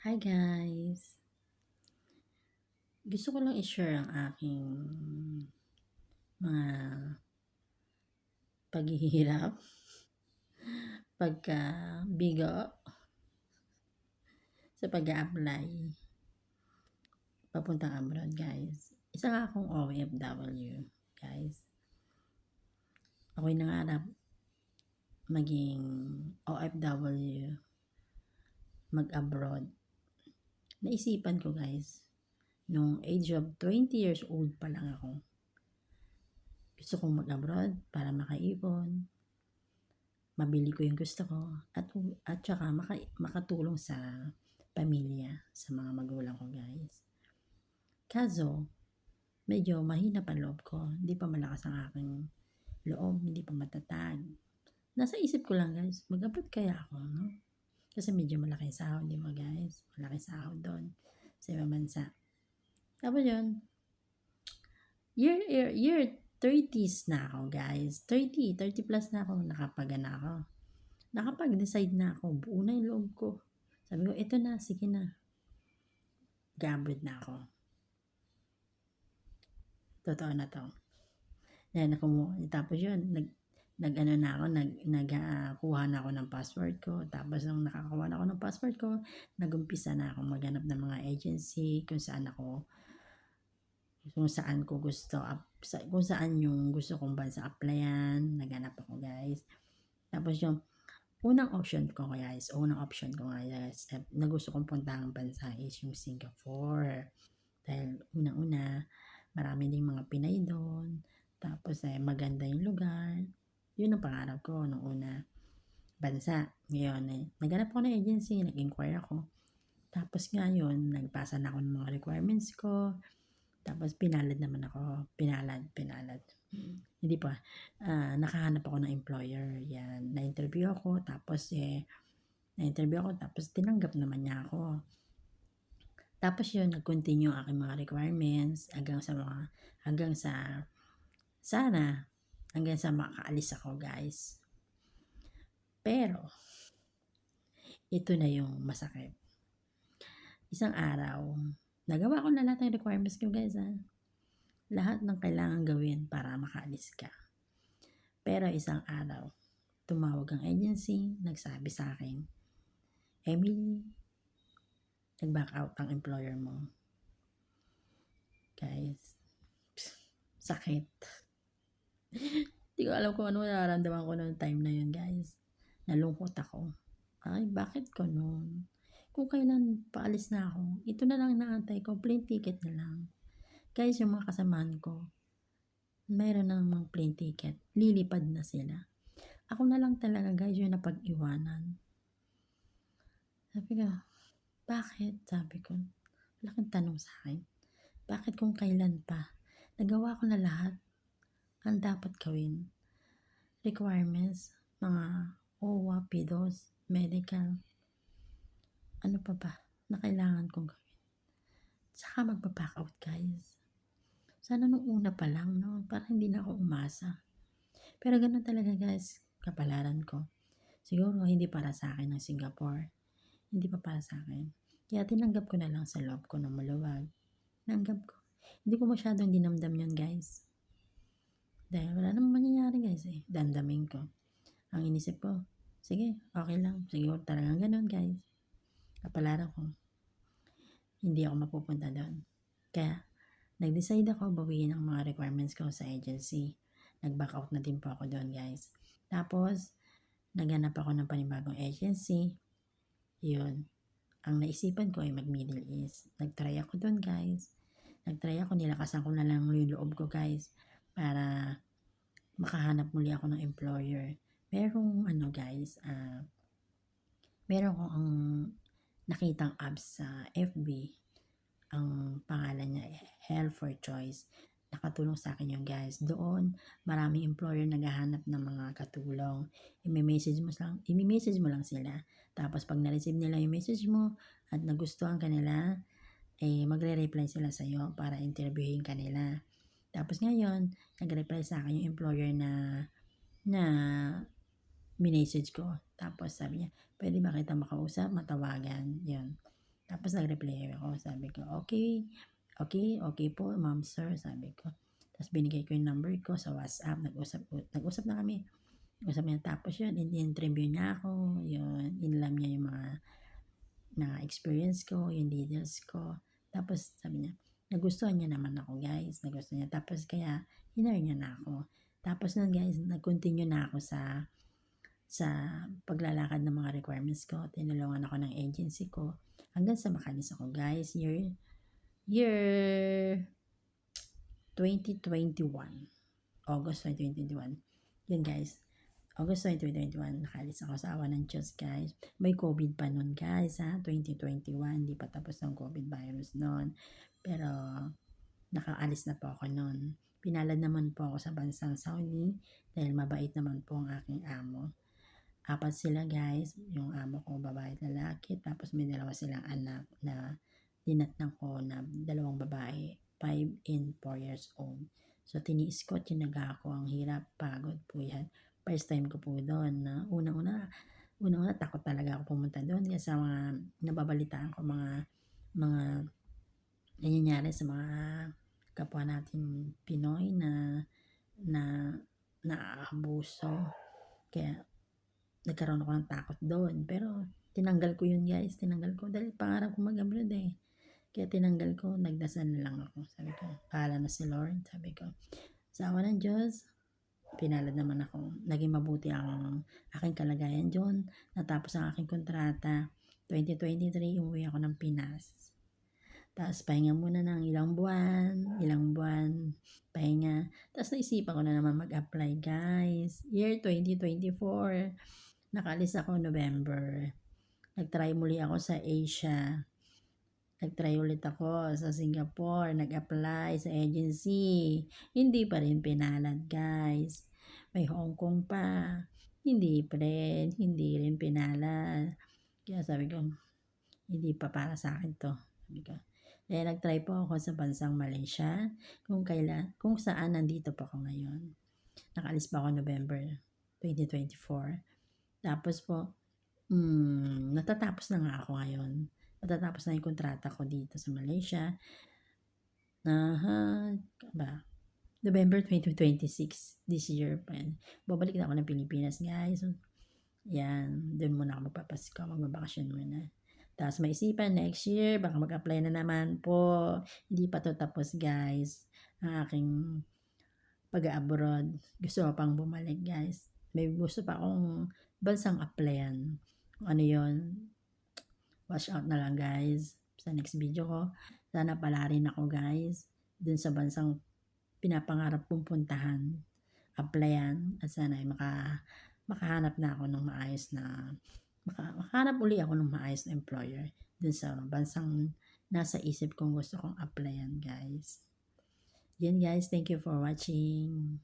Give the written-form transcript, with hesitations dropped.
Hi guys! Gusto ko lang i-share ang aking mga paghihirap, pagkabigo sa pag-a-apply papuntang abroad guys. Isa nga akong OFW guys. Ako'y nangarap maging OFW, mag-abroad. Naisipan ko guys, nung age of 20 years old pa lang ako. Gusto kong mag-abroad para makaipon, mabili ko yung gusto ko, at saka makatulong sa pamilya, sa mga magulang ko guys. Kaso, medyo mahina pa loob ko, hindi pa malakas ang aking loob, hindi pa matatag. Nasa isip ko lang guys, mag-abroad kaya ako, no? Kasi medyo malaki sahod, di ba guys? Malaki sahod doon sa ibang bansa. Tapos yun, year 30s na ako guys. 30 plus na ako, nakapag-anak ako. Nakapag-decide na ako, buo na yung loob ko. Sabi ko, ito na, sige na. Gabrid na ako. Totoo na to. Yan, tapos yun, nag-ano na ako, nagkuha na ako ng password ko. Tapos nung nakakuha na ako ng password ko, nagumpisa na ako maghanap ng mga agency kung saan ko gusto, kung saan yung gusto kong bansa applyan. Naghanap ako guys. Tapos yung unang option ko guys, na gusto kong puntahang bansa is yung Singapore. Dahil unang-una, marami ding mga Pinay doon. Tapos maganda yung lugar. Yun ang pangarap ko nung una. Bansa. Ngayon naghanap ako ng agency, nag-inquire ako. Tapos ngayon, nagpasa na ako ng mga requirements ko. Tapos pinalad naman ako. Pinalad. Hindi pa. Nakahanap ako ng employer. Yan. Na-interview ako. Tapos tinanggap naman niya ako. Tapos yun, nag-continue ang aking mga requirements hanggang sa makaalis ako guys. Pero, ito na yung masakit. Isang araw, nagawa ko na lahat ng requirements ko guys ha. Lahat ng kailangan gawin para makaalis ka. Pero isang araw, tumawag ang agency, nagsabi sa akin, Emily, nag-back out ang employer mo. Guys, sakit. Hindi ko alam kung ano nararamdaman ko noong time na yun guys. Nalungkot ako. Ay, bakit ko noon? Kung kailan paalis na ako, ito na lang naantay ko, plane ticket na lang. Guys, yung mga kasamahan ko, mayroon na namang plane ticket. Lilipad na sila. Ako na lang talaga guys yung napag-iwanan. Sabi ko, bakit? Sabi ko, laking tanong sa akin. Bakit kung kailan pa? Nagawa ko na lahat ang dapat gawin. Requirements, mga OWA, PIDOS, medical, ano pa ba na kailangan kong gawin. Saka magpa-back out guys. Sana nung una pa lang, no? Para hindi na ako umasa. Pero ganun talaga guys, kapalaran ko. Siguro hindi para sa akin ng Singapore. Hindi pa para sa akin. Kaya tinanggap ko na lang sa loob ko ng maluwag. Tinanggap ko. Hindi ko masyadong dinamdam yun guys. Dahil wala namang mangyayari guys eh. Damdamin ko. Ang inisip ko, sige, okay lang. Siguro talagang ganun guys. Kapalaran ko. Hindi ako mapupunta doon. Kaya, nag-decide ako bawiin ang mga requirements ko sa agency. Nag-back out na din po ako doon guys. Tapos, naghanap ako ng panibagong agency. Yun. Ang naisipan ko ay mag-Middle East. Nag-try ako doon guys. Nilakasan ko na lang yung loob ko guys. Para makahanap muli ako ng employer. Merong meron ko ang nakitang apps sa FB. Ang pangalan niya Health for Choice. Nakatulong sa akin yun guys. Doon, maraming employer naghahanap ng mga katulong. I-message mo lang sila. Tapos pag na-receive nila yung message mo at nagustuhan ka nila, magre-reply sila sa iyo para interviewin ka nila. Tapos ngayon, nag-reply sa akin yung employer na minessage ko. Tapos sabi niya, pwede ba kita makausap, matawagan, yun. Tapos nag-reply ako, sabi ko, okay po ma'am sir, sabi ko. Tapos binigay ko yung number ko sa WhatsApp, nag-usap na kami. Usap niya, tapos yun, in-interview niya ako, yun, inlam niya yung mga experience ko, yung details ko. Tapos sabi niya, nagustuhan niya naman ako guys, nagustuhan niya. Tapos kaya, hinire niya na ako. Tapos nun guys, nag-continue na ako sa paglalakad ng mga requirements ko. Tinulungan ako ng agency ko hanggang sa makalis ako guys, year 2021, August 2021. Yun guys, August 2021, nakalis ako sa awa ng Diyos guys. May COVID pa nun guys 2021, hindi pa tapos ng COVID virus nun. Pero nakaalis na po ako nun. Pinalad naman po ako sa bansang Saudi dahil mabait naman po ang aking amo. 4 sila guys, yung amo ko babae at lalaki, tapos may 2 silang anak na dinatnan ko na 2 babae, 5 and 4 years old. So tiniis ko, tinaga ko, ang hirap, pagod po yan. First time ko po doon na unang-una takot talaga ako pumunta doon kasi sa mga nababalitaan ko mga nangyayari sa mga kapwa natin Pinoy na naaabuso. Kaya nagkaroon ako ng takot doon. Pero tinanggal ko yun guys, tinanggal ko dahil pangarap ko mag-abroad eh. Kaya tinanggal ko, nagdasal na lang ako. Sabi ko, pahala na si Lord. Sabi ko, sa awa ng Diyos, pinalad naman ako. Naging mabuti ang aking kalagayan doon. Natapos ang aking kontrata. 2023, umuwi ako ng Pinas. Tapos pahinga muna ng ilang buwan, pahinga. Tapos naisipan ko na naman mag-apply guys. Year 2024, nakalis ako November. Nag-try muli ako sa Asia. Nag-try ulit ako sa Singapore. Nag-apply sa agency. Hindi pa rin pinalad guys. May Hong Kong pa. Hindi rin pinalad. Kaya sabi ko, hindi pa para sa akin to. Sabi ko. Kaya nag-try po ako sa bansang Malaysia. Kung saan nandito pa ako ngayon. Nakaalis pa ako November 2024. Tapos po, natatapos na nga ako ngayon. Natatapos na yung kontrata ko dito sa Malaysia. November 2026, this year pa. Babalik na ako ng Pilipinas guys. Yan, doon muna ako magpapasko, magbabakasyon muna. Tapos maisipan next year, baka mag-apply na naman po. Hindi pa to tapos guys, ang aking pag-abroad. Gusto ko pang bumalik guys. May gusto pa akong bansang applyan. Ano yon? Watch out na lang guys sa next video ko. Sana pala rin ako guys dun sa bansang pinapangarap kong puntahan, applyan, at sana ay makahanap na ako ng maayos na makahanap uli ako ng maayos na employer dun sa bansang nasa isip kong gusto kong applyan guys. Yan guys, thank you for watching.